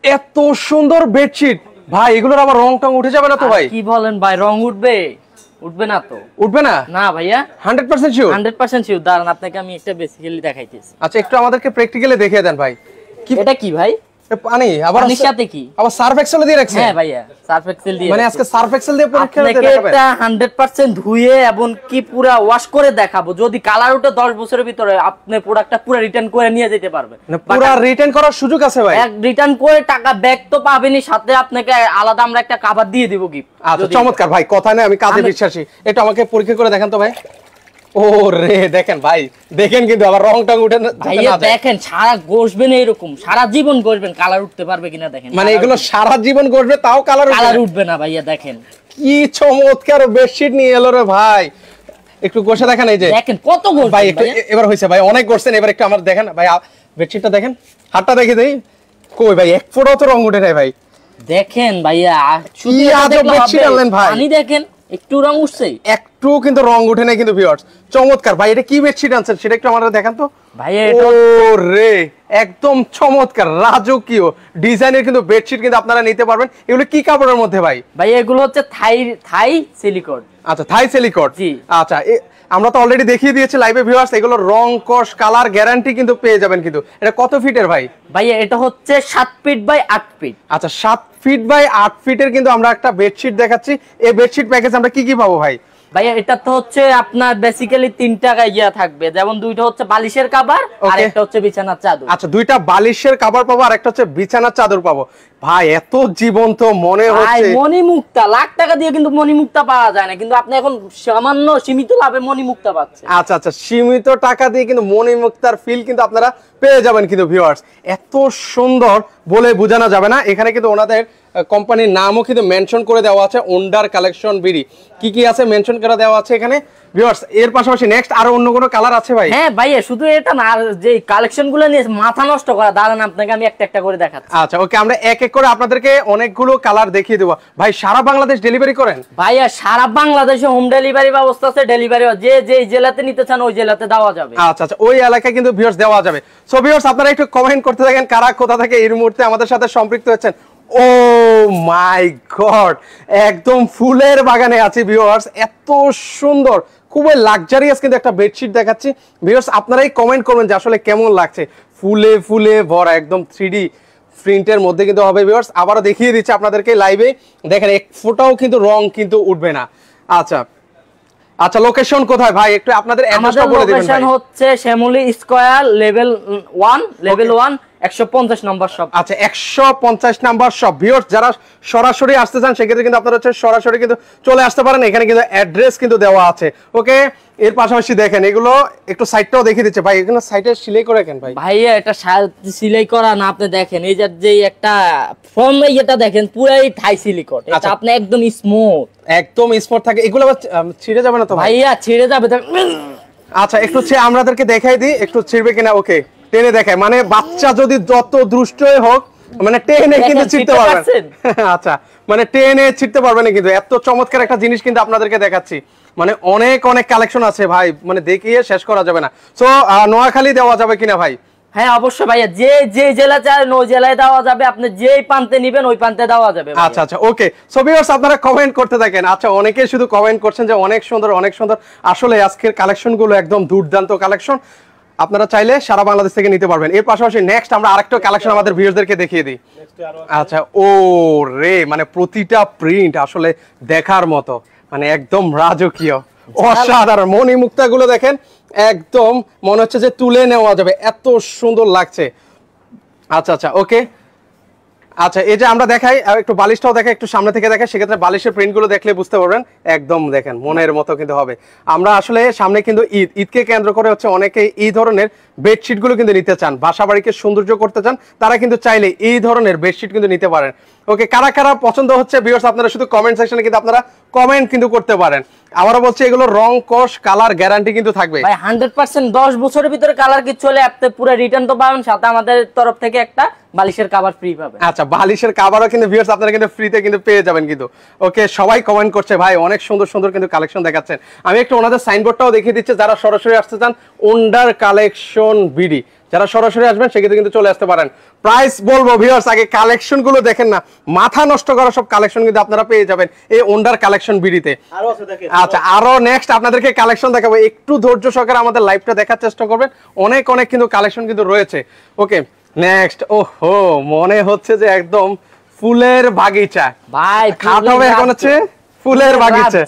এত সুন্দর বেডশিট ভাই, এগুলোর আবার রং টং উঠে যাবে না তো ভাই? কি বলেন ভাই, রং উঠবে? উঠবে না তো। উঠবে না? না ভাইয়া 100% শিওর? 100% শিওর। দাঁড়ান আপনাকে আমি একটা বেসিক্যালি দেখাইতেছি। আচ্ছা একটু আমাদেরকে প্র্যাকটিক্যালি দেখিয়ে দেন ভাই। এটা কি ভাই? পানি আবার পানির সাথে কি? আবার সার্ফ এক্সেল দিয়ে রাখছেন? হ্যাঁ ভাইয়া, সার্ফ এক্সেল দিয়ে। মানে আজকে সার্ফ এক্সেল দিয়ে পরীক্ষা দিতে আপনাকে দেখাবেন? এটা 100% ধুয়ে এবং কি পুরো ওয়াশ করে দেখাবো। যদি কালার উঠে 10 বছরের ভিতরে আপনি প্রোডাক্টটা পুরো রিটার্ন করে নিয়ে যেতে পারবেন। না পুরো রিটার্ন করার সুযোগ আছে ভাই? এক রিটার্ন করে টাকা ব্যাক তো পাবেনই, সাথে আপনাকে আলাদা আমরা একটা কভার দিয়ে দেব গিফট। আচ্ছা চমৎকার ভাই, কথা নেই, আমি কাজে বিশ্বাসী। একটু আমাকে পরীক্ষা করে দেখান তো ভাই। ও রে দেখেন ভাই, দেখেন কিন্তু আবার রং টং উঠে না ভাইয়া দেখেন, সারা ঘষবেন এরকম, সারা জীবন ঘষবেন, কালার উঠতে পারবে কিনা দেখেন। মানে এগুলো সারা জীবন ঘষবে তাও কালার উঠবে না ভাইয়া। দেখেন কি চমৎকার বেডশিট নিয়ে এলো রে ভাই, একটু ঘষে দেখেন। এই যে দেখেন কত ঘষবেন ভাই, একটু এবার হইছে ভাই, অনেক ঘষছেন, এবার একটু আমার দেখেন ভাই বেডশিটটা দেখেন, হাতটা দেখে দেই। কই ভাই এক ফোঁটাও তো রং উঠে নাই ভাই। দেখেন ভাইয়া শুধু আজব বেডশিট আনলেন ভাই। পানি দেখেন একটু রং উঠছে? একটু কিন্তু রং উঠে নাই কিন্তু ভিউয়ার্স। চমৎকার ভাই, এটা কি বেডশিট আনছেন সেটা একটু আমাদের দেখান তো ভাইয়া। ও রে একদম চমৎকার রাজকীয় ডিজাইনের কিন্তু বেডশিট কিন্তু আপনারা নিতে পারবেন। এগুলো কি কাপড়ের মধ্যে ভাই? ভাই এগুলো হচ্ছে থাই সিলিকন। আচ্ছা থাই সিলিকন। জি আচ্ছা আমরা তো অলরেডি দেখিয়ে দিয়েছি লাইভে ভিউয়ার্স, এগুলো রং কস কালার গ্যারান্টি কিন্তু পেয়ে যাবেন। কিন্তু এটা কত ফিটের ভাই? ভাইয়া এটা হচ্ছে 7 ফিট বাই 8 ফিট। আচ্ছা 7 ফিট বাই 8 ফিটের কিন্তু আমরা একটা বেডশিট দেখাচ্ছি। এই বেডশিট প্যাকেজ আমরা কি কি পাবো ভাই? ভাইয়া এটা তো হচ্ছে আপনার বেসিক্যালি 3টা ইয়া থাকবে, যেমন দুইটা হচ্ছে বালিশের কভার আর একটা হচ্ছে বিছানার চাদর। আচ্ছা দুইটা বালিশের কভার পাবো আর একটা হচ্ছে বিছানার চাদর পাবো। ভাই এত জীবন্ত মনে হচ্ছে। ভাই মণিমুক্তা লাখ টাকা দিয়ে কিন্তু মণিমুক্তা পাওয়া যায় না, কিন্তু আপনি এখন সামান্য সীমিত লাভে মণিমুক্তা পাচ্ছেন। আচ্ছা আচ্ছা সীমিত টাকা দিয়ে কিন্তু মণিমুক্তার ফিল কিন্তু আপনারা পেয়ে যাবেন কিন্তু ভিউয়ার্স। এত সুন্দর বলে বোঝানো যাবে না। এখানে কিন্তু ওনাদের কোম্পানির নামও কিন্তু মেনশন করে দেওয়া আছে, ওন্ডার কালেকশন বিডি। কি কি আছে মেনশন করে দেওয়া আছে এখানে ভিউয়ার্স। এর পাশাপাশি নেক্সট আরো অন্য কোনো কালার আছে ভাই? হ্যাঁ ভাইয়া শুধু এটা না, আর যে কালেকশনগুলো নিয়ে মাথা নষ্ট করা। দাঁড়ান আপনাকে আমি একটা একটা করে দেখাচ্ছি। আচ্ছা ওকে, আমরা এক এক করে আপনাদেরকে অনেকগুলো কালার দেখিয়ে দেবো। ভাই সারা বাংলাদেশ ডেলিভারি করেন? ভাইয়া সারা বাংলাদেশে হোম ডেলিভারি ব্যবস্থা আছে। ডেলিভারি যে জেলাতে নিতে চান ওই জেলাতে দেওয়া যাবে। আচ্ছা আচ্ছা ওই এলাকায় কিন্তু ভিউয়ার্স দেওয়া যাবে। সো ভিউয়ার্স আপনারা একটু কমেন্ট করতে থাকেন কারা কোথা থেকে এই মুহূর্তে আমাদের সাথে সম্পৃক্ত হচ্ছেন। ও মাই গড, একদম ফুলের বাগানে আছি ভিউয়ার্স। এত সুন্দর খুবই লাক্সারিয়াস কিন্তু একটা বেডশিট দেখাচ্ছি ভিউয়ার্স। আপনারাই কমেন্ট করবেন যে আসলে কেমন লাগছে। ফুলে ফুলে ভরা একদম 3D প্রিন্টের মধ্যে কিন্তু হবে ভিউয়ার্স। আবারও দেখিয়ে দিচ্ছি আপনাদেরকে লাইভে, দেখেন এক ফোঁটাও কিন্তু রং কিন্তু উঠবে না। আচ্ছা আচ্ছা লোকেশন কোথায় ভাই একটু আপনাদের অ্যাড্রেসটা বলে দিবেন ভাই। লোকেশন হচ্ছে শ্যামলী স্কয়ার লেভেল 1 150 নম্বর শপ। আচ্ছা 150 নাম্বার শপ। ভিউয়ার্স যারা সরাসরি আসতে চান সেক্ষেত্রে কিন্তু আপনারা হচ্ছে সরাসরি কিন্তু চলে আসতে পারেন। এখানে কিন্তু অ্যাড্রেস কিন্তু দেওয়া আছে। ওকে এর পাশাপাশি দেখেন এগুলো একটু সাইডটাও দেখিয়ে দিচ্ছে ভাই। এখানে সাইডে সেলাই করে রাখেন ভাই। ভাইয়া এটা সেলাই করা না, আপনি দেখেন এই যে একটা ফর্ম এটা দেখেন পুরাই থাই সিলিকন। এটা আপনি একদম স্মুথ, একদম স্মুথ থাকে। এগুলো আবার ছিঁড়ে যাবে না তো ভাইয়া? ছিঁড়ে যাবে। আচ্ছা একটু আমাদেরকে দেখাই দিই একটু ছিঁড়বে কিনা। ওকে টেনে দেখায়, মানে বাচ্চা যদি যত দুষ্টই হোক মানে টেনে কিন্তু ছিঁড়তে পারবেন। আচ্ছা মানে টেনে ছিঁড়তে পারবেন কিন্তু। এত চমৎকার একটা জিনিস কিন্তু আপনাদেরকে দেখাচ্ছি। মানে অনেক অনেক কালেকশন আছে ভাই, মানে দেখিয়ে শেষ করা যাবে না। সো নোয়াখালী দেওয়া যাবে কিনা ভাই? হ্যাঁ অবশ্যই ভাইয়া, যে জেলা চান ওই জেলায় দেওয়া যাবে। আপনি যেই প্রান্তে নেবেন ওই প্রান্তে দেওয়া যাবে। আচ্ছা আচ্ছা ওকে। সো ভিউয়ার্স আপনারা কমেন্ট করতে থাকেন। আচ্ছা অনেকেই শুধু কমেন্ট করছেন যে অনেক সুন্দর অনেক সুন্দর। আসলে আজকের কালেকশনগুলো একদম দুর্দান্ত কালেকশন, আপনারা চাইলে সারা বাংলাদেশ থেকে নিতে পারবেন। এর পাশাপাশি নেক্সট আমরা আরেকটা কালেকশন আমাদের ভিউয়ারদেরকে দেখিয়ে দিই। আচ্ছা ও রে মানে প্রতিটা প্রিন্ট আসলে দেখার মতো, মানে একদম রাজকীয় অসাধারণ। মণিমুক্তাগুলো দেখেন একদম মনে হচ্ছে যে তুলে নেওয়া যাবে, এত সুন্দর লাগছে। আচ্ছা আচ্ছা ওকে। আচ্ছা এই যে আমরা দেখাই একটু বালিশটাও দেখাই, একটু সামনে থেকে দেখাই, সেক্ষেত্রে বালিশের প্রিন্টগুলো দেখলে বুঝতে পারবেন একদম দেখেন মনের মতো কিন্তু হবে। আমরা আসলে সামনে কিন্তু ঈদকে কেন্দ্র করে হচ্ছে অনেকে এই ধরনের বেডশিটগুলো কিন্তু নিতে চান, বাসা বাড়িকে সৌন্দর্য করতে চান, তারা কিন্তু চাইলে এই ধরনের বেডশিট কিন্তু নিতে পারেন। ওকে কারা কারা পছন্দ হচ্ছে ভিউয়ার্স আপনারা শুধু কমেন্ট সেকশনে কিন্তু আপনারা কমেন্ট কিন্তু করতে পারেন। আবারও বলছি এগুলো রং কস কালার গ্যারান্টি কিন্তু থাকবে ভাই 100%। 10 বছরের ভিতরে কালার কি চলে আপনি পুরো রিটার্ন তো পাবেন, সাথে আমাদের তরফ থেকে একটা বালিশের কভার ফ্রি পাবেন। আচ্ছা বালিশের কভারও কিন্তু ভিউয়ার্স আপনারা কিন্তু ফ্রিতে কিন্তু পেয়ে যাবেন কিন্তু। ওকে সবাই কমেন্ট করছে ভাই অনেক সুন্দর সুন্দর কিন্তু কালেকশন দেখাচ্ছেন। আমি একটু ওনাদের সাইনবোর্ডটাও দেখিয়ে দিচ্ছি যারা সরাসরি আসতে চান, ওন্ডার কালেকশন বিডি। যারা সরাসরি আসবেন সেক্ষেত্রে কিন্তু চলে আসতে পারেন। প্রাইস বলবো ভিউয়ার্স, আগে কালেকশন গুলো দেখেন না, মাথা নষ্ট করা সব কালেকশন কিন্তু আপনারা পেয়ে যাবেন এই ওন্ডার কালেকশন বিডিতে। আচ্ছা, আরো নেক্সট আপনাদেরকে কালেকশন দেখাবো, একটু ধৈর্য সহকারে আমাদের লাইভটা দেখার চেষ্টা করবেন, অনেক অনেক কিন্তু কালেকশন কিন্তু রয়েছে। ওকে নেক্সট, ওহো মনে হচ্ছে যে একদম ফুলের বাগিচা ভাই, খাট হবে এখন হচ্ছে ফুলের বাগিচা।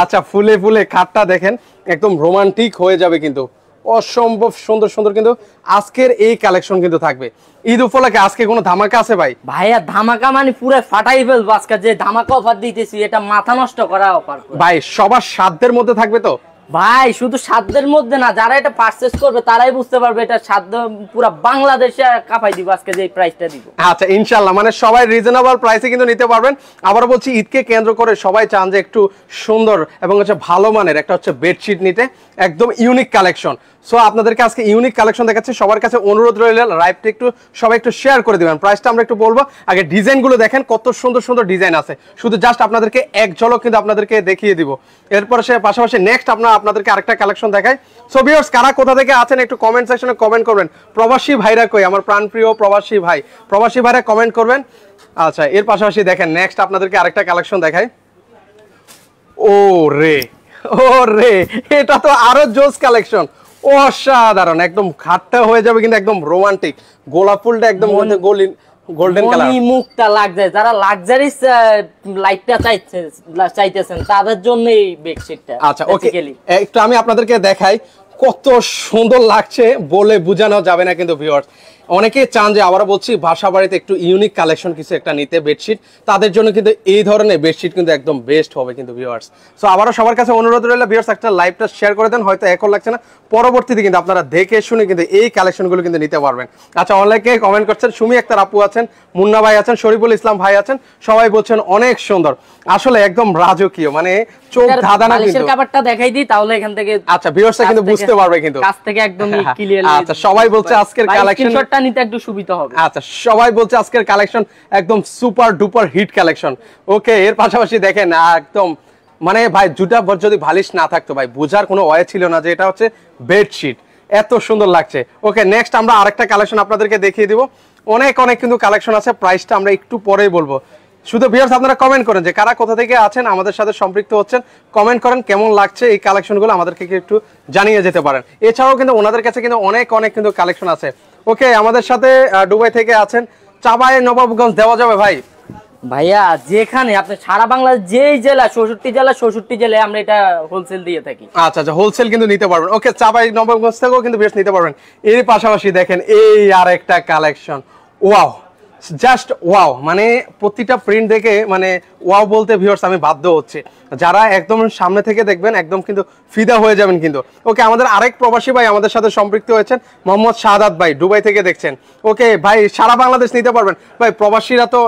আচ্ছা, ফুলে ফুলে খাটটা দেখেন একদম রোমান্টিক হয়ে যাবে কিন্তু, অসম্ভব সুন্দর সুন্দর কিন্তু আজকের এই কালেকশন কিন্তু থাকবে। ঈদ উপলক্ষে আজকে কোনো ধামাকা আছে ভাই? ভাইয়া ধামাকা মানে পুরো ফাটাই ফেলবো আজকে, যে ধামাকা অফার দিতেছি এটা মাথা নষ্ট করা অফার ভাই। সবার সাধ্যের মধ্যে থাকবে তো ভাই, শুধু সাধ্যের মধ্যে না, যারা এটা পারচেজ করবে তারাই বুঝতে পারবে এটা সাধ্য, পুরো বাংলাদেশে কাঁপাই দিব আজকে যে প্রাইসটা দিব। আচ্ছা ইনশাআল্লাহ, মানে সবাই রিজনেবল প্রাইসে কিন্তু নিতে পারবেন। আবার বলছি, ঈদকে কেন্দ্র করে সবাই চান যে একটু সুন্দর এবং হচ্ছে ভালো মানের একটা হচ্ছে বেডশিট নিতে, একদম ইউনিক কালেকশন। সো আপনাদেরকে আজকে ইউনিক কালেকশন দেখাচ্ছি। সবার কাছে অনুরোধ রইল লাইভটা একটু সবাই একটু শেয়ার করে দিবেন। প্রাইসটা আমরা একটু বলবো, আগে ডিজাইনগুলো দেখেন, কত সুন্দর সুন্দর ডিজাইন আছে। শুধু জাস্ট আপনাদেরকে এক ঝলক কিন্তু আপনাদেরকে দেখিয়ে দিব। এরপরে সে পাশাপাশি নেক্সট আপনাদেরকে আরেকটা কালেকশন দেখাই। সো ভিউয়ার্স, কারা কোথা থেকে আছেন একটু কমেন্ট সেকশনে কমেন্ট করবেন। প্রবাসী ভাইরা কই, আমার প্রাণপ্রিয় প্রবাসী ভাই, প্রবাসী ভাইরা কমেন্ট করবেন। আচ্ছা, এর পাশাপাশি দেখেন নেক্সট আপনাদেরকে আরেকটা কালেকশন দেখাই। ও রে এটা তো আরো জোস কালেকশন, অসাধারণ। একদম খাটটা হয়ে যাবে কিন্তু একদম রোমান্টিক, গোলাপ ফুলটা একদম গোল্ডেন কালার, মুখটা লাগছে। যারা লাক্সারি লাইফটা চাইতেছেন তাদের জন্য এই বেডশিটটা। আচ্ছা ওকে, একটু আমি আপনাদেরকে দেখাই কত সুন্দর লাগছে, বলে বোঝানো যাবে না কিন্তু ভিউয়ার্স। অনেকে চান যে, আবারও বলছি, বাসা বাড়িতে একটু ইউনিক কালেকশন কিছু একটা নিতে বেডশিট, তাদের জন্য কিন্তু এই ধরনের বেডশিট কিন্তু একদম বেস্ট হবে কিন্তু ভিউয়ার্স। সো আবারও সবার কাছে অনুরোধ রইল ভিউয়ার্স, একটা লাইভটা শেয়ার করে দেন, হয়তো এখন লাগছে না, পরবর্তীতে কিন্তু আপনারা দেখে শুনে কিন্তু এই কালেকশনগুলো কিন্তু নিতে পারবেন। আচ্ছা, অনলাইনে কমেন্ট করছেন, সুমি আক্তার আপু আছেন, মুন্না ভাই আছেন, শরীফুল ইসলাম ভাই আছেন, সবাই বলছেন অনেক সুন্দর, আসলে একদম রাজকীয়, মানে চোখ ধাঁধানো কিন্তু। কাপড়টা দেখাই দিই তাহলে এখান থেকে আচ্ছা ভিউয়ার্সরা কিন্তু বুঝতে পারবে কিন্তু কাছ থেকে একদম ক্লিয়ার। আচ্ছা, সবাই বলছে আজকের কালেকশনটা নিতে একটু সুবিধা হবে। আচ্ছা, সবাই বলছে আজকের কালেকশন একদম সুপার ডুপার হিট কালেকশন। ওকে, এর পাশাপাশি দেখেন একদম মানে ভাই, জুটা যদি বালিশ না থাকতো ভাই, বোঝার কোনো ওয়ে ছিল না যে এটা হচ্ছে বেডশিট, এত সুন্দর লাগছে। ওকে নেক্সট আমরা আরেকটা কালেকশন আপনাদেরকে দেখিয়ে দিব। অনেক অনেক কিন্তু কালেকশন আছে, প্রাইসটা আমরা একটু পরেই বলবো। শুধু ভিউয়ার্স আপনারা কমেন্ট করেন যে কারা কোথা থেকে আছেন, আমাদের সাথে সম্পৃক্ত হচ্ছেন, কমেন্ট করেন কেমন লাগছে এই কালেকশনগুলো, আমাদেরকে একটু জানিয়ে যেতে পারেন। এছাড়াও কিন্তু ওনাদের কাছে কিন্তু অনেক অনেক কিন্তু কালেকশন আছে। ওকে, আমাদের সাথে দুবাই থেকে আছেন, চাবাই নবাবগঞ্জ দেওয়া যাবে ভাই? ভাইয়া যেখানে আপনি সারা বাংলাদেশ যেই জেলা 64 জেলায় আমরা এটা হোলসেল দিয়ে থাকি। আচ্ছা আচ্ছা, হোলসেল কিন্তু নিতে পারবেন। ওকে, চাবাই নবাবগঞ্জ থেকেও কিন্তু বেশ নিতে পারবেন। এর পাশাপাশি দেখেন এই আরেকটা কালেকশন, ওয়াও, জাস্ট ওয়াও, মানে প্রতিটা প্রিন্ট দেখে মানে ওয়াও বলতে ভিউয়ার্স আমি বাধ্য হচ্ছে। যারা একদম সামনে থেকে দেখবেন একদম কিন্তু ফিদা হয়ে যাবেন কিন্তু। ওকে, আমাদের আরেক প্রবাসী ভাই আমাদের সাথে সম্পৃক্ত হয়েছেন, মোহাম্মদ শাহাদাত ভাই, দুবাই থেকে দেখছেন। ওকে ভাই, সারা বাংলাদেশ নিতে পারবেন ভাই। প্রবাসীরা তো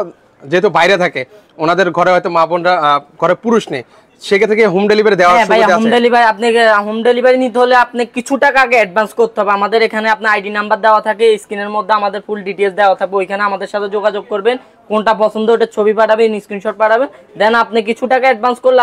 যেহেতু বাইরে থাকে, ওনাদের ঘরে হয়তো মা বোনরা, ঘরে পুরুষ নেই, সেক্ষেত্রে থেকে হোম ডেলিভারি দেওয়ার সুবিধা আছে? হোম ডেলিভারি, আপনাকে হোম ডেলিভারি নিতে হলে আপনি কিছু টাকা আগে অ্যাডভান্স করতে হবে। আমাদের এখানে আপনার আইডি নাম্বার দেওয়া থাকে, স্ক্রিনের মধ্যে আমাদের ফুল ডিটেইলস দেওয়া থাকবে, ওইখানে আমাদের সাথে যোগাযোগ করবেন, কোনটা পছন্দ ওটা ছবি পাঠাবেন, স্ক্রিনশট পাঠাবেন, দেন আপনি কিছু টাকা অ্যাডভান্স করলে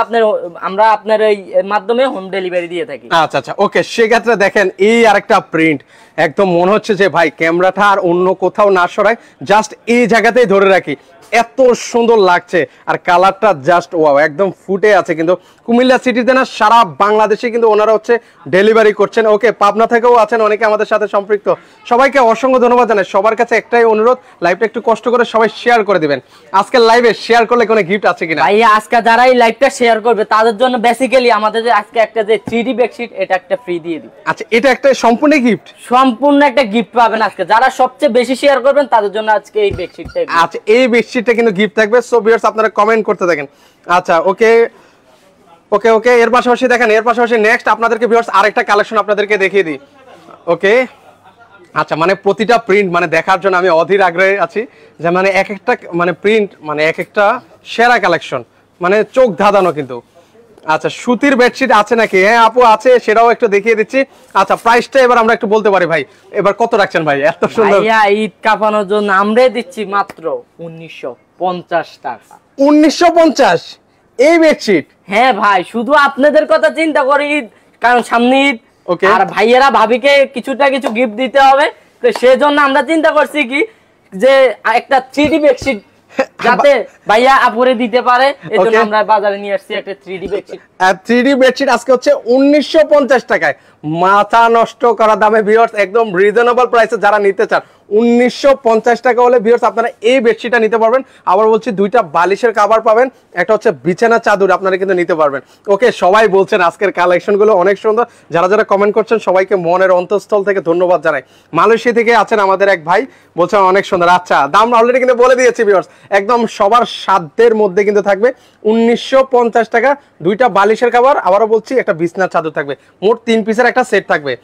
আমরা আপনার এই মাধ্যমে হোম ডেলিভারি দিয়ে থাকি। আচ্ছা আচ্ছা, ওকে, সেক্ষেত্রে দেখেন এই আরেকটা প্রিন্ট, একদম মনে হচ্ছে যে ভাই ক্যামেরাটা আর অন্য কোথাও না সরাই, জাস্ট এই জায়গাতেই ধরে রাখি, এত সুন্দর লাগছে। আর কালারটা জাস্ট ওয়াও, একদম ফুটে আছে কিন্তু। কুমিল্লা সিটিতে না, সারা বাংলাদেশে কিন্তু ওনারা হচ্ছে ডেলিভারি করছেন। ওকে, পাবনা থেকেও আছেন অনেকে আমাদের সাথে সম্পৃক্ত, সবাইকে অসংখ্য ধন্যবাদ জানাই। সবার কাছে একটাই অনুরোধ, লাইভটা একটু কষ্ট করে সবাই শেয়ার করে দিবেন। আজকের লাইভে শেয়ার করলে কোনো গিফট আছে কিনা? ভাই আজকে যারা এই লাইভটা শেয়ার করবে তাদের জন্য বেসিক্যালি আমাদের যে আজকে একটা যে 3D বেডশিট, এটা একটা ফ্রি দিয়ে দিই। আচ্ছা, এটা একটা সম্পূর্ণ গিফট? সম্পূর্ণ একটা গিফট পাবেন আজকে, যারা সবচেয়ে বেশি শেয়ার করবেন তাদের জন্য আজকে এই বেডশিটটা। আচ্ছা, এই বেডশিটটা কিন্তু গিফট থাকবে। সো ভিউয়ার্স আপনারা কমেন্ট করতে থাকেন। আচ্ছা ওকে ওকে ওকে, এর পাশাপাশি দেখেন, এর পাশাপাশি নেক্সট আপনাদেরকে ভিউয়ার্স আরেকটা কালেকশন আপনাদেরকে দেখিয়ে দিই। ওকে, আচ্ছা, মানে প্রতিটা প্রিন্ট মানে দেখার জন্য আমি অধীর আগ্রহে আছি, যে মানে এক একটা মানে প্রিন্ট মানে এক একটা সেরা কালেকশন, মানে চোখ ধাঁধানো কিন্তু। আচ্ছা, সুতির বেডশিট আছে নাকি? হ্যাঁ আপু আছে, সেটাও একটু দেখিয়ে দিচ্ছি। আচ্ছা, প্রাইসটা এবার আমরা একটু বলতে পারি ভাই, এবার কত রাখছেন ভাই? এত সুন্দর ভাইয়া, ঈদ কাপানোর জন্য আমরা দিচ্ছি মাত্র 1950 টাকা। 1950 এই বেডশিট? হ্যাঁ ভাই, শুধু আপনাদের কথা চিন্তা করে ঈদ, কারণ সামনে ঈদ, ওকে আর ভাইয়েরা ভাবিকে কিছু গিফট দিতে হবে, তো সেজন্য আমরা চিন্তা করছি কি যে একটা 3D বেডশিট যাতে ভাইয়া আপুরে দিতে পারে, এজন্য আমরা বাজারে নিয়ে আসছি একটা 3D বেডশিট। 3D বেডশিট আজকে হচ্ছে 1950 টাকায়, মাথা নষ্ট করা দামে ভিউয়ার্স, একদম রিজনেবল প্রাইসে যারা নিতে চান 1950 টাকা হলে ভিউয়ার্স আপনারা এই বেডশিটটা নিতে পারবেন। আবার বলছি দুইটা বালিশের কভার পাবেন, একটা হচ্ছে বিছানা চাদর আপনারা কিন্তু নিতে পারবেন। ওকে, সবাই বলছেন আজকের কালেকশনগুলো অনেক সুন্দর, যারা যারা কমেন্ট করছেন সবাইকে মনের অন্তঃস্থল থেকে ধন্যবাদ জানাই। মালয়েশিয়া থেকে আছেন আমাদের এক ভাই, বলছেন অনেক সুন্দর। আচ্ছা, দাম অলরেডি কিন্তু বলে দিয়েছি ভিউয়ার্স, একদম সবার সাধ্যের মধ্যে কিন্তু থাকবে 1950 টাকা, দুইটা বালিশের কভার, আবারও বলছি একটা বিছানার চাদর থাকবে, মোট 3 পিসের একটা সেট থাকবে।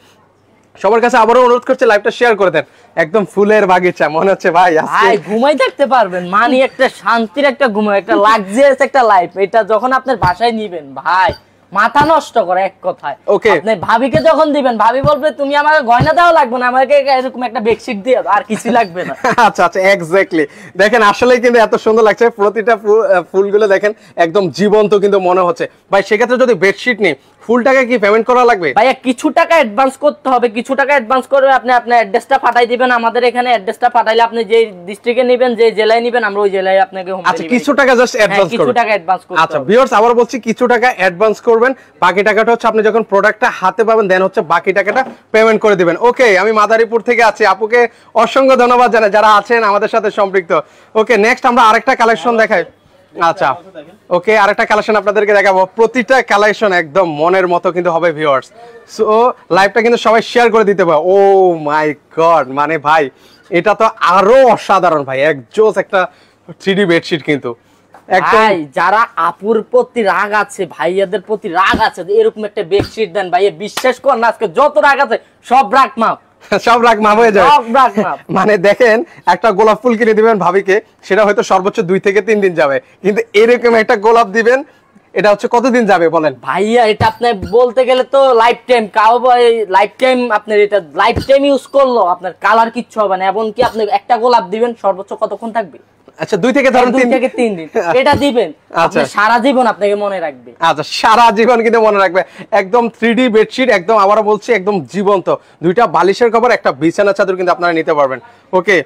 সবার কাছে আবারও অনুরোধ করছি লাইভটা শেয়ার করে দেন, একদম ফুলের বাগিচা মনে হচ্ছে ভাই আজকে ঘুমাই থাকতে পারবেন, মানে একটা শান্তির একটা ঘুমাই, একটা লাক্সারিয়াস একটা লাইফ। এটা যখন আপনার বাসায় নিবেন ভাই মাথা নষ্ট করে এক কথায়। আপনি ভাবিকে যখন দিবেন ভাবি বলবে তুমি আমাকে গয়না দেওয়া লাগবে না, আমাকে এরকম একটা বেডশিট দিয়ে আর কিছু লাগবে না। আচ্ছা আচ্ছা, এক্স্যাক্টলি দেখেন আসলেই কিন্তু এত সুন্দর লাগছে, প্রতিটা ফুলগুলো দেখেন একদম জীবন্ত কিন্তু মনে হচ্ছে। ভাই সেক্ষেত্রে যদি বেডশিট নেই ফুল টাকা কি পেমেন্ট করা লাগবে? ভাইয়া কিছু টাকা অ্যাডভান্স করতে হবে, কিছু টাকা অ্যাডভান্স করবে, আপনি আপনার অ্যাড্রেসটা পাঠাই দিবেন আমাদের এখানে। অ্যাড্রেসটা পাঠাইলে আপনি যে ডিস্ট্রিক্টে নেবেন, যে জেলায় নেবেন, আমরা ওই জেলায় আপনাকে হোম ডেলিভারি। আচ্ছা, কিছু টাকা জাস্ট অ্যাডভান্স করবেন, কিছু টাকা অ্যাডভান্স করতে হবে। আচ্ছা ভিউয়ার্স আবার বলছি কিছু টাকা অ্যাডভান্স করবেন, বাকি টাকাটা হচ্ছে আপনি যখন প্রোডাক্টটা হাতে পাবেন দেন হচ্ছে বাকি টাকাটা পেমেন্ট করে দিবেন। ওকে, আমি মাদারীপুর থেকে আছি, আপুকে অসংখ্য ধন্যবাদ জানাই যারা আছেন আমাদের সাথে সম্পৃক্ত। ওকে, নেক্সট আমরা আরেকটা কালেকশন দেখাই। আচ্ছা ওকে, আরেকটা কালেকশন আপনাদেরকে দেখাবো, প্রতিটা কালেকশন একদম মনের মতো কিন্তু হবে ভিউয়ার্স। সো লাইভটা কিন্তু সবাই শেয়ার করে দিতে পারে। ও মাই গড, মানে ভাই এটা তো আরো অসাধারণ ভাই, একজোস একটা 3D বেডশিট কিন্তু ভাই যারা আপুর প্রতি রাগ আছে, ভাইয়াদের প্রতি রাগ আছে, এরকম একটা বেডশিট দেন ভাইয়া, বিশ্বাস করেন আজকে যত রাগ আছে সব রাগ মাপ, সব রাগ মাপ হয়ে যাবে। মানে দেখেন একটা গোলাপ ফুল কিনে দিবেন ভাবিকে, সেটা হয়তো সর্বোচ্চ 2 থেকে 3 দিন যাবে, কিন্তু এরকম একটা গোলাপ দিবেন এটা হচ্ছে কতদিন যাবে বলেন ভাইয়া? এটা আপনি বলতে গেলে তো লাইফ টাইম, লাইফ টাইম আপনার এটা লাইফ টাইম ইউজ করলো আপনার কালার কিচ্ছু হবে না। এমনকি আপনি একটা গোলাপ দিবেন সর্বোচ্চ কতক্ষণ থাকবে? আচ্ছা 2 থেকে ধরুন 3 থেকে 3 দিন এটা দিবেন, আপনি সারা জীবন আপনাকে মনে রাখবে। আচ্ছা, সারা জীবন কিন্তু মনে রাখবে, একদম 3D বেডশিট, একদম আবারও বলছি একদম জীবন্ত, দুইটা বালিশের কভার, একটা বিছানা চাদর কিন্তু আপনারা নিতে পারবেন। ওকে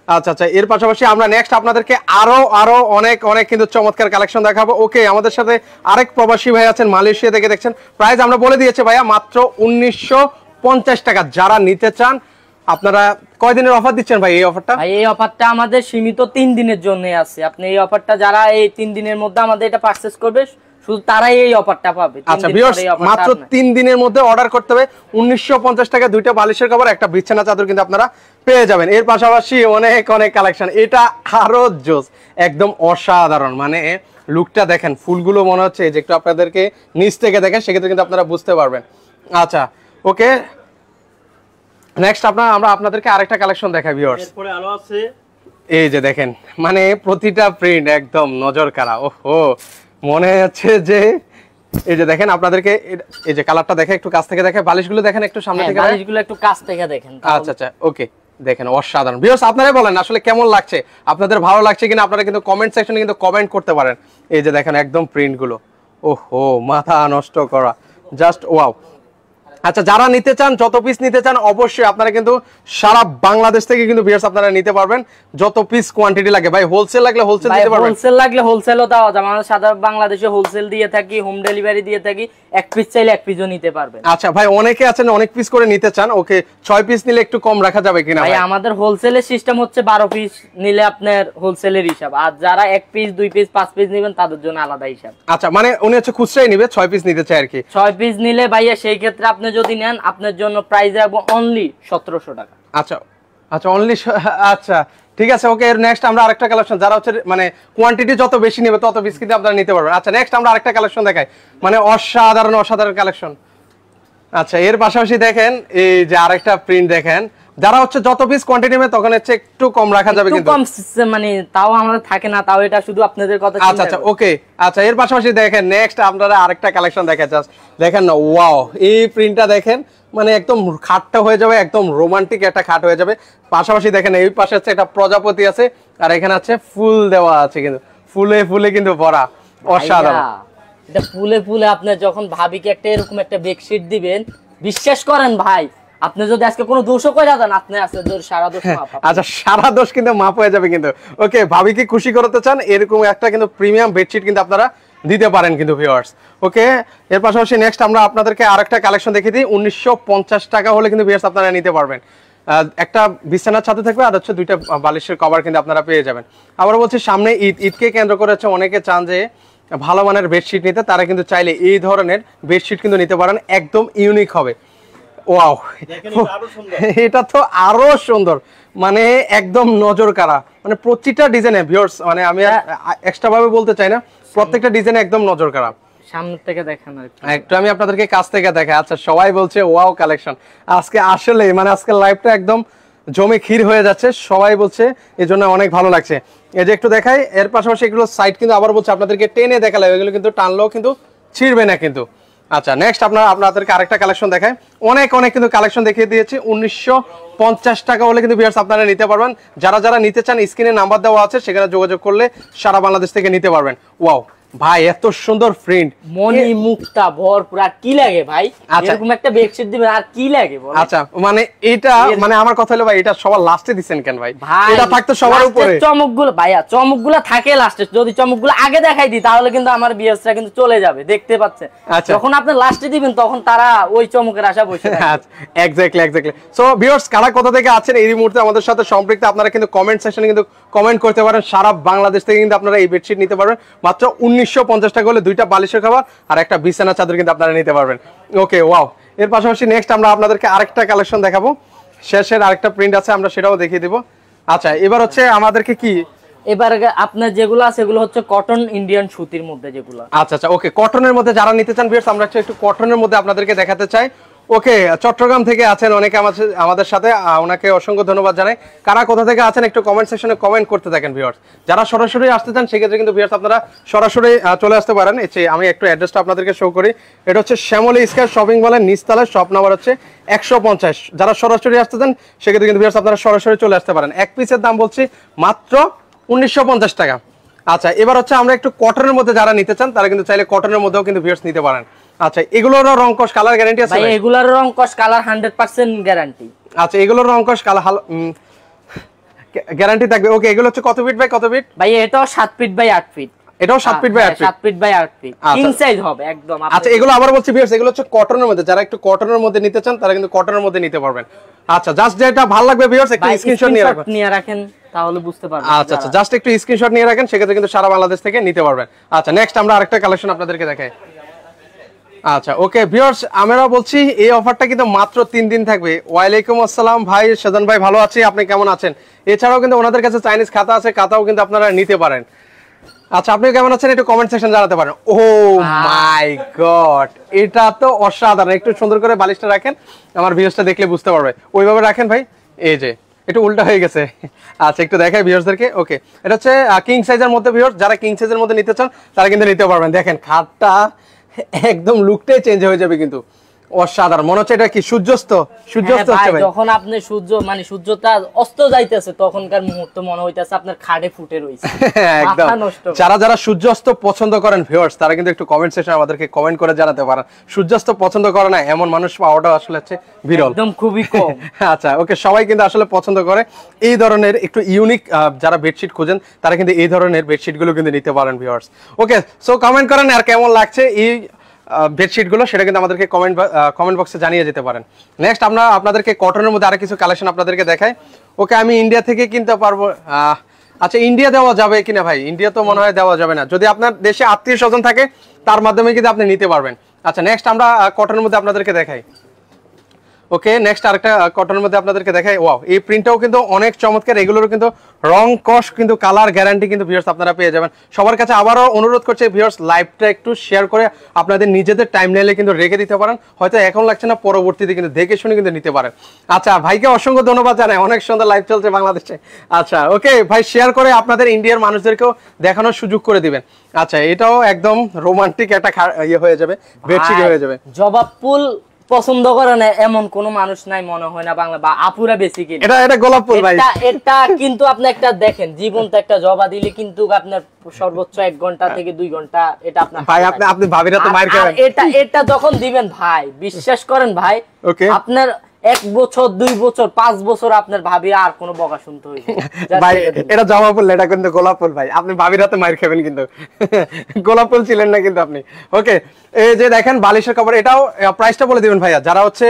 আচ্ছা আচ্ছা, এর পাশাপাশি আমরা নেক্সট আপনাদেরকে আরো অনেক কিন্তু চমৎকার কালেকশন দেখাবো। ওকে, আমাদের সাথে আরেক প্রবাসী ভাই আছেন মালয়েশিয়া থেকে, দেখছেন প্রাইস আমরা বলে দিয়েছি ভাইয়া মাত্র 1950 টাকা। যারা নিতে চান আপনারা কয়দিনের অফার দিচ্ছেন ভাই এই অফারটা? ভাই এই অফারটা আমাদের সীমিত 3 দিনের জন্য আছে। আপনি এই অফারটা যারা এই 3 দিনের মধ্যে আমাদের এটা পারচেজ করবে শুধু তারাই এই অফারটা পাবে। আচ্ছা ভিউয়ার্স, মাত্র 3 দিনের মধ্যে অর্ডার করতে হবে, 1950 টাকা দুইটা বালিশের কভার, একটা বিছানা চাদর কিন্তু আপনারা পেয়ে যাবেন। এর পাশাপাশি অনেক কালেকশন, এটা আরো জোস, একদম অসাধারণ, মানে লুকটা দেখেন, ফুলগুলো মনে হচ্ছে যে একটু আপনাদেরকে নিচ থেকে দেখেন, সেক্ষেত্রে কিন্তু আপনারা বুঝতে পারবেন। আচ্ছা ওকে, নেক্সট আমরা আপনাদেরকে আরেকটা কালেকশন দেখাই ভিউয়ার্স। এরপরে আলো আছে, এই যে দেখেন, মানে প্রতিটা প্রিন্ট একদম নজর কাড়া। ওহো, মনে হচ্ছে যে এই যে দেখেন আপনাদেরকে এই যে কালারটা দেখে একটু কাছ থেকে দেখে, বালিশগুলো দেখেন একটু সামনে থেকে, বালিশগুলো একটু কাছ থেকে দেখেন। আচ্ছা আচ্ছা ওকে, দেখেন অসাধারণ। ভিউয়ার্স আপনারাই বলেন আসলে কেমন লাগছে, আপনাদের ভালো লাগছে কিনা, আপনারা কিন্তু কমেন্ট সেকশনে কিন্তু কমেন্ট করতে পারেন। এই যে দেখেন একদম প্রিন্টগুলো, ওহো মাথা নষ্ট করা, জাস্ট ওয়াও। আচ্ছা, যারা নিতে চান, যত পিস নিতে চান অবশ্যই আপনারা কিন্তু সারা বাংলাদেশ থেকে কিন্তু ভিউয়ার্স আপনারা নিতে পারবেন, যত পিস কোয়ান্টিটি লাগে। ভাই হোলসেল লাগলে হোলসেল দিতে পারবেন, হোলসেল লাগলে হোলসেলও দেওয়া যাবে, আমরা সারা বাংলাদেশে হোলসেল দিয়ে থাকি, হোম ডেলিভারি দিয়ে থাকি, এক পিস চাইলে এক পিসও নিতে পারবেন। আচ্ছা ভাই, অনেকে আছেন অনেক পিস করে নিতে চান, ওকে 6 পিস নিলে একটু কম রাখা যাবে কিনা? ভাই আমাদের হোলসেলের সিস্টেম হচ্ছে 12 পিস নিলে আপনার হোলসেলের হিসাব, আর যারা 1 পিস 2 পিস 5 পিস নেবেন তাদের জন্য আলাদা হিসাব। আচ্ছা, মানে উনি হচ্ছে খুচরাই নিবে, 6 পিস নিতে চায় আর কি। 6 পিস নিলে ভাইয়া সেই ক্ষেত্রে আপনি যদি নেন আপনার জন্য প্রাইস রাখবো অনলি 1700 টাকা। আচ্ছা আচ্ছা, অনলি, আচ্ছা ঠিক আছে ওকে। এর নেক্সট আমরা আরেকটা কালেকশন, যারা হচ্ছে মানে কোয়ান্টিটি যত বেশি নেবে তত বেশি কিন্তু আপনারা নিতে পারবেন। আচ্ছা নেক্সট আমরা আরেকটা কালেকশন দেখাই, মানে অসাধারণ কালেকশন। আচ্ছা, এর পাশাপাশি দেখেন এই যে আরেকটা প্রিন্ট দেখেন, যারা হচ্ছে যত পিস কোয়ান্টিটি নেবে তখন হচ্ছে একটু কম রাখা যাবে, কিন্তু কম মানে তাও আমাদের থাকে না, তাও এটা শুধু আপনাদের কথা। আচ্ছা আচ্ছা ওকে। আচ্ছা, এর পাশাপাশি দেখেন নেক্সট আপনারা আরেকটা কালেকশন দেখেন, জাস্ট দেখেন না, ওয়াও এই প্রিন্টটা দেখেন, মানে একদম খাটটা হয়ে যাবে, একদম রোমান্টিক একটা খাট হয়ে যাবে। পাশাপাশি দেখেন এই পাশে হচ্ছে একটা প্রজাপতি আছে, আর এখানে আছে ফুল দেওয়া আছে, কিন্তু ফুলে কিন্তু ভরা, অসাধারণ। এটা ফুলে আপনি যখন ভাবিকে একটা এরকম একটা বেডশিট দিবেন, বিশ্বাস করেন ভাই, আপনি যদি আজকে কোনো দোষও কইরা দেন, আপনি আজকে সারা দোষ মাপ। আচ্ছা, সারা দোষ কিন্তু মাপ হয়ে যাবে কিন্তু। ওকে, ভাবি কি খুশি করতে চান, এরকম একটা কিন্তু প্রিমিয়াম বেডশিট কিন্তু আপনারা দিতে পারেন কিন্তু ভিউয়ার্স। ওকে, এর পাশাপাশি নেক্সট আমরা আপনাদেরকে আরেকটা কালেকশন দেখিয়ে দিই। 1950 টাকা হলে কিন্তু ভিউয়ার্স আপনারা নিতে পারবেন। একটা বিছানার ছাদে থাকবে আর হচ্ছে 2টা বালিশের কভার কিন্তু আপনারা পেয়ে যাবেন। আবার বলছি, সামনে ঈদকে কেন্দ্র করে হচ্ছে অনেকে চান যে ভালো মানের বেডশিট নিতে, তারা কিন্তু চাইলে এই ধরনের বেডশিট কিন্তু নিতে পারেন, একদম ইউনিক হবে। ওয়াও, এটা তো আরো সুন্দর, মানে একদম নজর কাড়া, মানে প্রতিটা ডিজাইনে ভিউয়ার্স, মানে আমি এক্সট্রা ভাবে বলতে চাই না, প্রত্যেকটা ডিজাইনে একদম নজর কাড়া। সামনে থেকে দেখেন একটু আমি আপনাদেরকে কাছ থেকে দেখাই। আচ্ছা, সবাই বলছে ওয়াও কালেকশন, আজকে আসলে মানে আজকে লাইভটা একদম জমে ক্ষীর হয়ে যাচ্ছে, সবাই বলছে, এই জন্য অনেক ভালো লাগছে। এই যে একটু দেখাই, এর পাশাপাশি এগুলো সাইড কিন্তু আবার বলছে আপনাদেরকে টেনে দেখালে, এগুলো কিন্তু টানলেও কিন্তু ছিঁড়বে না কিন্তু। আচ্ছা, নেক্সট আপনাদেরকে আরেকটা কালেকশন দেখায়। অনেক কিন্তু কালেকশন দেখিয়ে দিয়েছি। 1950 টাকা হলে কিন্তু ভিউয়ার্স আপনারা নিতে পারবেন। যারা নিতে চান, স্ক্রিনে নাম্বার দেওয়া আছে, সেখানে যোগাযোগ করলে সারা বাংলাদেশ থেকে নিতে পারবেন। ওয়াও ভাই, এত সুন্দর প্রিন্ট, মনি মুক্তা ভরপুর, আর কি লাগে ভাই? এরকম একটা বেডশিট দিবেন, আর কি লাগে বল? আচ্ছা, মানে এটা মানে আমার কথা হলো ভাই, এটা সবার লাস্টে দিবেন কেন ভাই? এটা থাকতো সবার উপরে। চমকগুলো ভাইয়া, চমকগুলো থাকে লাস্টে। যদি চমকগুলো আগে দেখাই দিই, তাহলে কিন্তু আমার ভিউয়ার্সরা কিন্তু চলে যাবে, দেখতে পাচ্ছে। যখন আপনি লাস্টে দিবেন, তখন তারা ওই চমকের আশা বসে থাকে। এক্স্যাক্টলি। সো ভিউয়ার্স, কারা কোথা থেকে আছেন এই মুহূর্তে আমাদের সাথে সম্পৃক্ত, আপনারা কিন্তু কমেন্ট সেকশনে কিন্তু কমেন্ট করতে পারেন। সারা বাংলাদেশ থেকে কিন্তু আপনারা এই বেডশিট নিতে পারবেন মাত্র 1950 টাকা হলে। 2টা বালিশের কভার আর একটা বিছানা চাদর কিন্তু আপনারা নিতে পারবেন। ওকে, ওয়াও। এর পাশাপাশি নেক্সট আমরা আপনাদেরকে আরেকটা কালেকশন দেখাবো, শেষের আরেকটা প্রিন্ট আছে, আমরা সেটাও দেখিয়ে দিব। আচ্ছা, এবার হচ্ছে আমাদেরকে কি, এবার আপনার যেগুলো আছে সেগুলো হচ্ছে কটন ইন্ডিয়ান সুতির মধ্যে যেগুলো। আচ্ছা, ওকে, কটনের মধ্যে যারা নিতে চান ভিউয়ার্স, আমরা একটু কটনের মধ্যে আপনাদেরকে দেখাতে চাই। ওকে, চট্টগ্রাম থেকে আছেন অনেকে আমাদের সাথে, ওনাকে অসংখ্য ধন্যবাদ জানাই। কারা কোথা থেকে আছেন একটু কমেন্ট সেকশনে কমেন্ট করতে থাকেন ভিউয়ার্স। যারা সরাসরি আসতে চান, সেক্ষেত্রে কিন্তু ভিউয়ার্স আপনারা সরাসরি চলে আসতে পারেন। আমি একটু অ্যাড্রেসটা আপনাদেরকে শো করি। এটা হচ্ছে শ্যামলী স্কয়ার শপিং মলের নিচতলায়, শপ নাম্বার হচ্ছে 150। যারা সরাসরি আসতে চান, সেক্ষেত্রে কিন্তু ভিউয়ার্স আপনারা সরাসরি চলে আসতে পারেন। এক পিসের দাম বলছি মাত্র 1950 টাকা। আচ্ছা, এবার হচ্ছে আমরা একটু কটনের মধ্যে যারা নিতে চান, তারা কিন্তু চাইলে কটনের মধ্যেও কিন্তু ভিউয়ার্স নিতে পারেন। আচ্ছা, এগুলোর রং কস কালার গ্যারান্টি আছে ভাই? এগুলোর রং কস কালার 100% গ্যারান্টি। আচ্ছা, এগুলোর রং কস কালার গ্যারান্টি থাকবে। ওকে, এগুলো হচ্ছে কত ফিট বাই কত ফিট? ভাই এটাও 7 ফিট বাই 8 ফিট। এটাও 7 feet by 8 feet. 7 feet by 8 feet king size হবে একদম। আচ্ছা, এগুলো আবার বলছি ভিউয়ার্স, এগুলো হচ্ছে কটনের মধ্যে, যারা একটু কটনের মধ্যে নিতে চান, তারা কিন্তু কটনের মধ্যে নিতে পারবেন। আচ্ছা, জাস্ট যেটা ভালো লাগবে ভিউয়ার্স, একটু স্ক্রিনশট নিয়ে রাখেন, তাহলে বুঝতে পারবেন। আচ্ছা, জাস্ট একটু স্ক্রিনশট নিয়ে রাখেন, সেক্ষেত্রে কিন্তু সারা বাংলাদেশ থেকে নিতে পারবেন। আচ্ছা, নেক্সট আমরা আরেকটা কালেকশন আপনাদেরকে দেখাই। আচ্ছা, ওকে ভিউয়ার্স, আমরা বলছি এই অফারটা কিন্তু মাত্র 3 দিন থাকবে। ওয়ালাইকুম আসসালাম ভাই, সাজান ভাই, ভালো আছি, আপনি কেমন আছেন? এছাড়াও কিন্তু ওনাদের কাছে চাইনিজ খাতা আছে, খাতাও কিন্তু আপনারা নিতে পারেন। আচ্ছা, আপনি কেমন আছেন একটু কমেন্ট সেকশন জানাতে পারেন। ও মাই গড, এটা তো অসাধারণ। একটু সুন্দর করে বালিশটা রাখেন, আমার ভিউয়ার্সটা দেখলে বুঝতে পারবে। ওইভাবে রাখেন ভাই, এই যে একটু উল্টা হয়ে গেছে। আচ্ছা, একটু দেখাই ভিউয়ার্সদেরকে। ওকে, এটা হচ্ছে কিং সাইজের মধ্যে ভিউয়ার্স, যারা কিং সাইজের মধ্যে নিতে চান, তারা কিন্তু নিতে পারবেন। দেখেন, খাটটা একদম লুকটাই চেঞ্জ হয়ে যাবে কিন্তু। অসাধারণ, মনে হচ্ছে এটা কি সূর্যাস্ত হচ্ছে ভাই। যখন আপনি সূর্যটা অস্ত যাইতেছে, তখনকার মুহূর্ত মনে হইতাছে আপনার খাটে ফুটে রইছে একদম। যারা সূর্যাস্ত পছন্দ করেন ভিউয়ার্স, তারা কিন্তু একটু কমেন্ট সেকশনে আমাদেরকে কমেন্ট করে জানাতে পারেন। সূর্যাস্ত পছন্দ করে না এমন মানুষ পাওয়াটা আসলে হচ্ছে বিরল, একদম খুবই কম। আচ্ছা, ওকে, সবাই কিন্তু আসলে পছন্দ করে এই ধরনের একটু ইউনিক যারা বেডশিট খোঁজেন, তারা কিন্তু এই ধরনের বেডশিট গুলো কিন্তু নিতে পারেন ভিউয়ার্স। ওকে, সো কমেন্ট করেন আর কেমন লাগছে এই বেডশিট গুলো, সেটা কিন্তু আমাদেরকে কমেন্ট বক্সে জানিয়ে যেতে পারেন। নেক্সট আমরা আপনাদেরকে কটনের মধ্যে আরো কিছু কালেকশন আপনাদেরকে দেখাই। ওকে, আমি ইন্ডিয়া থেকে কিনতে পারবো। আচ্ছা, ইন্ডিয়া দেওয়া যাবে কিনা ভাই? ইন্ডিয়া তো মনে হয় দেওয়া যাবে না। যদি আপনার দেশে আত্মীয় স্বজন থাকে, তার মাধ্যমে কিন্তু আপনি নিতে পারবেন। আচ্ছা, নেক্সট আমরা কটনের মধ্যে আপনাদেরকে দেখাই। ওকে, নেক্সট আরেকটা কটনের মধ্যে আপনাদেরকে দেখাই। ওয়াও, এই প্রিন্টটাও কিন্তু অনেক চমৎকার। এগুলোর কিন্তু রং কস কিন্তু কালার গ্যারান্টি কিন্তু ভিউয়ার্স আপনারা পেয়ে যাবেন। সবার কাছে আবারও অনুরোধ করছে ভিউয়ার্স, লাইভটা একটু শেয়ার করে আপনাদের নিজেদের টাইমলাইনে কিন্তু রেখে দিতে পারেন। হয়তো এখন লাগছে না, পরবর্তীতে কিন্তু দেখে শুনে কিন্তু নিতে পারেন। আচ্ছা, ভাইকে অসংখ্য ধন্যবাদ জানাই, অনেক সুন্দর লাইভ চলছে বাংলাদেশে। আচ্ছা, ওকে ভাই, শেয়ার করে আপনাদের ইন্ডিয়ার মানুষদেরকেও দেখানোর সুযোগ করে দিবেন। আচ্ছা, এটাও একদম রোমান্টিক একটা ইয়ে হয়ে যাবে, বেডশিট হয়ে যাবে। জবা ফুল পছন্দ করে না এমন কোন মানুষ নাই মনে হয় না বাংলা, বা আপুরা বেসিক্যালি। এটা গোলাপ ফুল ভাই, এটা কিন্তু আপনি একটা দেখেন জীবন্ত একটা জবা দিলে কিন্তু আপনার সর্বোচ্চ 1 ঘন্টা থেকে 2 ঘন্টা এটা আপনার ভাই আপনি ভাবিরা তো মার খাবেন। এটা যখন দিবেন ভাই বিশ্বাস করেন ভাই, ওকে আপনার 1 বছর 2 বছর 5 বছর আপনার ভাবি আর কোনো বকা শুনতে হইবে ভাই। এটা জবা ফুল, এটা কিন্তু গোলাপ ফুল ভাই, আপনি ভাবির হাতে মার খাবেন কিন্তু। গোলাপ ফুল ছিলেন না কিন্তু আপনি। ওকে, এই যে দেখেন বালিশের কভার, এটাও প্রাইসটা বলে দিবেন ভাইয়া, যারা হচ্ছে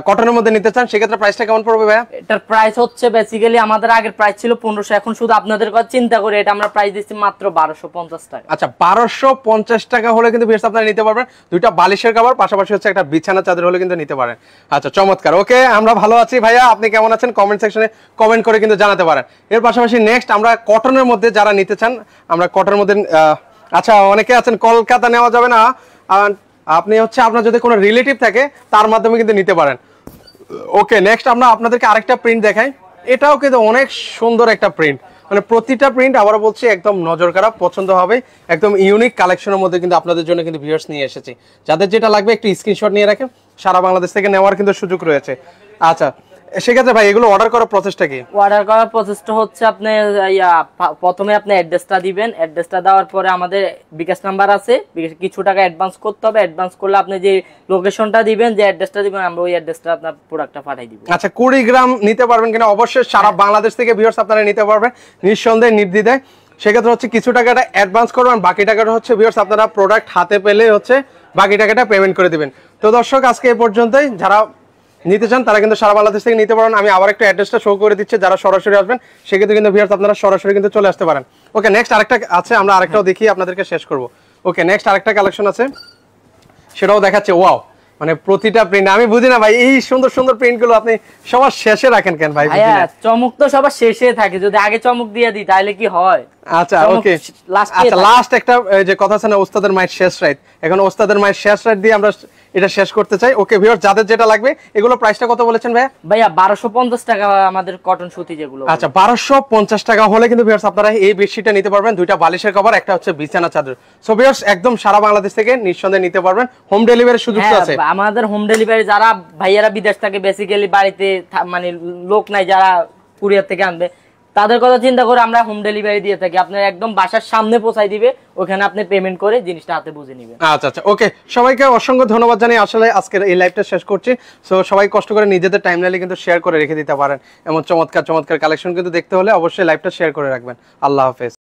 কটনের মধ্যে নিতে চান সেক্ষেত্রে প্রাইসটা কেমন পড়বে ভাইয়া? এটার প্রাইস হচ্ছে বেসিক্যালি আমাদের আগের প্রাইস ছিল 1500, এখন শুধু আপনাদের কথা চিন্তা করে এটা আমরা প্রাইস দিচ্ছি মাত্র 1250 টাকা। আচ্ছা 1250 টাকা হলে কিন্তু ভিউয়ার্স আপনারা নিতে পারবেন দুইটা বালিশের কভার, পাশাপাশি হচ্ছে একটা বিছানা চাদর হলে কিন্তু নিতে পারেন। আচ্ছা চমৎকার। ওকে, আমরা ভালো আছি ভাইয়া, আপনি কেমন আছেন কমেন্ট সেকশনে কমেন্ট করে কিন্তু জানাতে পারেন। এর পাশাপাশি নেক্সট আমরা কটনের মধ্যে যারা নিতে চান, আমরা কটনের মধ্যে আচ্ছা অনেকে আছেন কলকাতা নেওয়া যাবে না, আপনি হচ্ছে আপনার যদি কোনো রিলেটিভ থাকে তার মাধ্যমে কিন্তু নিতে পারেন। ওকে, নেক্সট আমরা আপনাদেরকে আরেকটা প্রিন্ট দেখাই, এটাও কিন্তু অনেক সুন্দর একটা প্রিন্ট, মানে প্রতিটা প্রিন্ট আবারও বলছি একদম নজর কাড়া, পছন্দ হবে, একদম ইউনিক কালেকশনের মধ্যে কিন্তু আপনাদের জন্য কিন্তু ভিউয়ার্স নিয়ে এসেছি। যাদের যেটা লাগবে একটু স্ক্রিনশট নিয়ে রাখেন, সারা বাংলাদেশ থেকে নেওয়ার কিন্তু সুযোগ রয়েছে। আচ্ছা সেক্ষেত্রে ভাই এগুলো অর্ডার করার প্রসেসটা কি? অর্ডার করার প্রসেসটা হচ্ছে আপনি প্রথমে আপনি অ্যাড্রেসটা দিবেন, অ্যাড্রেসটা দেওয়ার পরে আমাদের বিকাশ নাম্বার আছে, কিছু টাকা অ্যাডভান্স করতে হবে, অ্যাডভান্স করলে আপনি যে লোকেশনটা দিবেন, যে অ্যাড্রেসটা দিবেন, আমরা ওই অ্যাড্রেসটা আপনার প্রোডাক্টটা পাঠিয়ে দিব। আচ্ছা 20 গ্রাম নিতে পারবেন কিনা? অবশ্যই সারা বাংলাদেশ থেকে ভিউয়ার্স আপনারা নিতে পারবেন নিঃসন্দেহে নির্দ্বিধায়। সেক্ষেত্রে হচ্ছে কিছু টাকাটা অ্যাডভান্স করবেন, বাকি টাকাটা হচ্ছে ভিউয়ার্স আপনারা প্রোডাক্ট হাতে পেলে হচ্ছে বাকি টাকাটা পেমেন্ট করে দিবেন। তো দর্শক আজকে এই পর্যন্তই, যারা নিতে চান তারা কিন্তু সারা বাংলাদেশ থেকে নিতে পারেন। আমি আবার একটা অ্যাড্রেসটা শো করে দিচ্ছি, যারা সরাসরি আসবেন সেক্ষেত্রে কিন্তু ভিউয়ার্স আপনারা সরাসরি কিন্তু চলে আসতে পারেন। ওকে, নেক্সট আরেকটা আছে, আমরা আরেকটাও দেখি আপনাদেরকে শেষ করব। ওকে, নেক্সট আরেকটা কালেকশন আছে, সেটাও দেখাচ্ছে। ওয়াও, মানে প্রতিটা প্রিন্ট আমি বুঝি না ভাই, এই সুন্দর সুন্দর প্রিন্ট গুলো আপনি সবার শেষে রাখেন কেন ভাই? বুঝি না। চমক তো সবার শেষে থাকে, যদি আগে চমক দিয়ে দিই তাহলে কি হয়? আচ্ছা ওকে, আচ্ছা লাস্ট একটা যে কথা আছে না, ওস্তাদের মায়ের শেষ রাইট, এখন ওস্তাদের মায়ের শেষ রাইট দিয়ে আমরা এটা শেষ করতে চাই। ওকে ভিউয়ার্স, যাদের যেটা লাগবে, এগুলো প্রাইসটা কত বলেছেন ভাইয়া? ভাইয়া 1250 টাকা আমাদের কটন সুতি যেগুলো। আচ্ছা 1250 টাকা হলে কিন্তু ভিউয়ার্স আপনারা এই বেডশিটটা নিতে পারবেন, দুইটা বালিশের কভার, একটা হচ্ছে বিছানা চাদর। সো ভিউয়ার্স একদম সারা বাংলাদেশ থেকে নিঃসন্দেহে নিতে পারবেন, হোম ডেলিভারির সুযোগ আছে। আমাদের হোম ডেলিভারি, যারা ভাইয়ারা বিদেশ থেকে বেসিক্যালি বাড়িতে মানে লোক নাই যারা কুরিয়ার থেকে আনবে, তাদের কথা চিন্তা করে আমরা হোম ডেলিভারি দিয়ে থাকি, আপনার একদম বাসার সামনে পৌঁছাই দিবে, ওখানে আপনি পেমেন্ট করে জিনিসটা হাতে বুঝে নেবেন। আচ্ছা আচ্ছা ওকে, সবাইকে অসংখ্য ধন্যবাদ জানাই, আসলে আজকের এই লাইভটা শেষ করছি। সো সবাই কষ্ট করে নিজেদের টাইমলাইনে কিন্তু শেয়ার করে রেখে দিতে পারেন, এমন চমৎকার চমৎকার কালেকশন কিন্তু দেখতে হলে অবশ্যই লাইভটা শেয়ার করে রাখবেন। আল্লাহ হাফেজ।